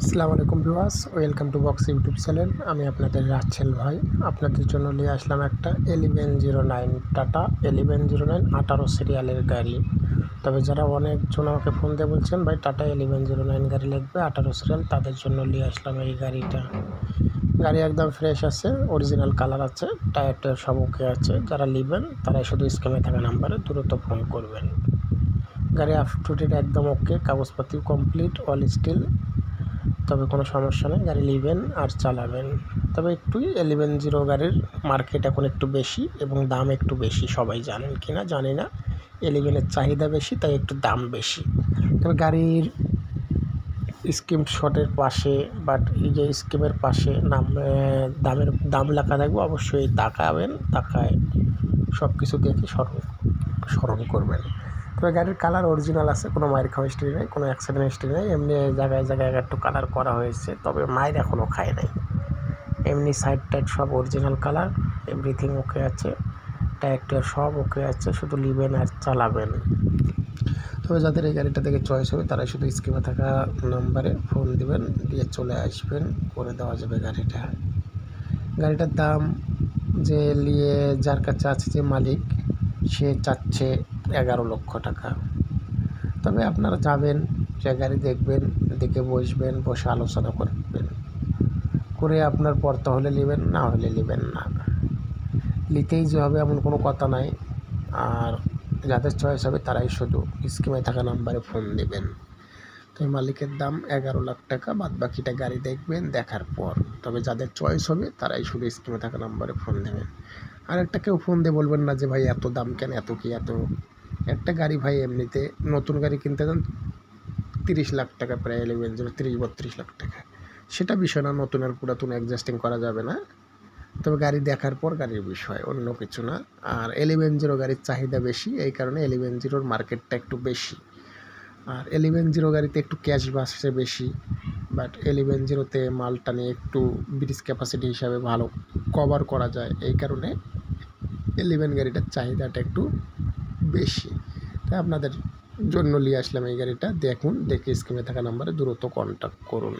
আসসালামু আলাইকুম viewers, welcome to box YouTube channel. আমি আপনাদের রাচ্ছেল ভাই। আপনাদের জন্য নিয়ে আসলাম একটা 1109 টাটা 1109 18 সিরিয়ালের গাড়ি। তবে যারা অনেকজন আমাকে ফোন দিয়ে বলছেন ভাই টাটা 1109 গাড়ি লাগবে 18 সিরিয়াল, তাদের জন্য নিয়ে আসলাম এই গাড়িটা। গাড়ি একদম ফ্রেশ আছে, অরিজিনাল কালার আছে, টায়ার সব ওকে আছে। যারা নেবেন তারাই শুধু স্ক্রিনে থাকা নাম্বারে দ্রুত ফোন করবেন। গাড়ি আপ টু ডেট একদম ওকে, কাগজপাতি কমপ্লিট, অল স্টিল। তবে কোনো সমস্যা নেই, গাড়ি নেবেন আর চালাবেন। তবে একটু 11 গাড়ির মার্কেট এখন একটু বেশি এবং দাম একটু বেশি, সবাই জানেন কি না জানি না। 11-এর চাহিদা বেশি, তাই একটু দাম বেশি। তবে গাড়ির স্কিম শটের পাশে বাট এই যে স্কিমের পাশে দাম লেখা থাকবে, অবশ্যই তাকাবেন, তাকায় সব কিছু দেখে স্মরণ করবেন। তবে গাড়ির কালার অরিজিনাল আছে, কোনো মায়ের খাওয়া হিস্ট্রি নেই, কোনো অ্যাক্সিডেন্ট হিস্ট্রি নেই। এমনি জায়গায় জায়গায় একটু কালার করা হয়েছে, তবে মায়ের এখনও খায় নাই। এমনি সাইড টাইড সব অরিজিনাল কালার, এভরিথিং ওকে আছে, টায়ার সব ওকে আছে, শুধু নেবেন আর চালাবেন। তবে যাদের এই গাড়িটা থেকে চয়েস হবে তারাই শুধু স্ক্রিনে থাকা নাম্বারে ফোন দিবেন, দিয়ে চলে আসবেন, করে দেওয়া যাবে গাড়িটার দাম যে নিয়ে যার কাছে আছে যে মালিক, সে চাচ্ছে 11 লক্ষ টাকা। তবে আপনারা যাবেন, সে গাড়ি দেখবেন, দেখে বসবেন, বসে আলোচনা করবেন, করে আপনার পড়তে হলে নেবেন, না হলে নেবেন না। নিতেই যে হবে এমন কোনো কথা নাই। আর যাদের চয়েস হবে তারাই শুধু স্ক্রিনে থাকা নাম্বারে ফোন দেবেন। তো মালিকের দাম 11 লাখ টাকা, বাদ বাকিটা গাড়ি দেখবেন, দেখার পর। তবে যাদের চয়েস হবে তারাই শুধু স্ক্রিনে থাকা নাম্বারে ফোন দেবেন। আর একটা কেউ ফোন দিয়ে বলবেন না যে ভাই এত দাম কেন, এত কি এত। একটা গাড়ি ভাই এমনিতে নতুন গাড়ি কিনতে যান 30 লাখ টাকা, প্রায় 30-32 লাখ টাকা। সেটা বিষয় না, নতুন আর পুরাতন অ্যাডজাস্টিং করা যাবে না। তবে গাড়ি দেখার পর গাড়ির বিষয়, অন্য কিছু না। আর 11 গাড়ির চাহিদা বেশি, এই কারণে 11 মার্কেটটা একটু বেশি। আর 11 গাড়িতে একটু ক্যাশ বাসে বেশি, বাট 11তে মালটা নিয়ে একটু ব্রিজ ক্যাপাসিটি হিসাবে ভালো কভার করা যায়, এই কারণে 11 গাড়িটার চাহিদাটা একটু বেশি। তাই আপনাদের জন্য নিয়ে আসলাম এই গাড়িটা। দেখুন, দেখে স্ক্রিনে থাকা নাম্বারে দ্রুত কন্ট্যাক্ট করুন।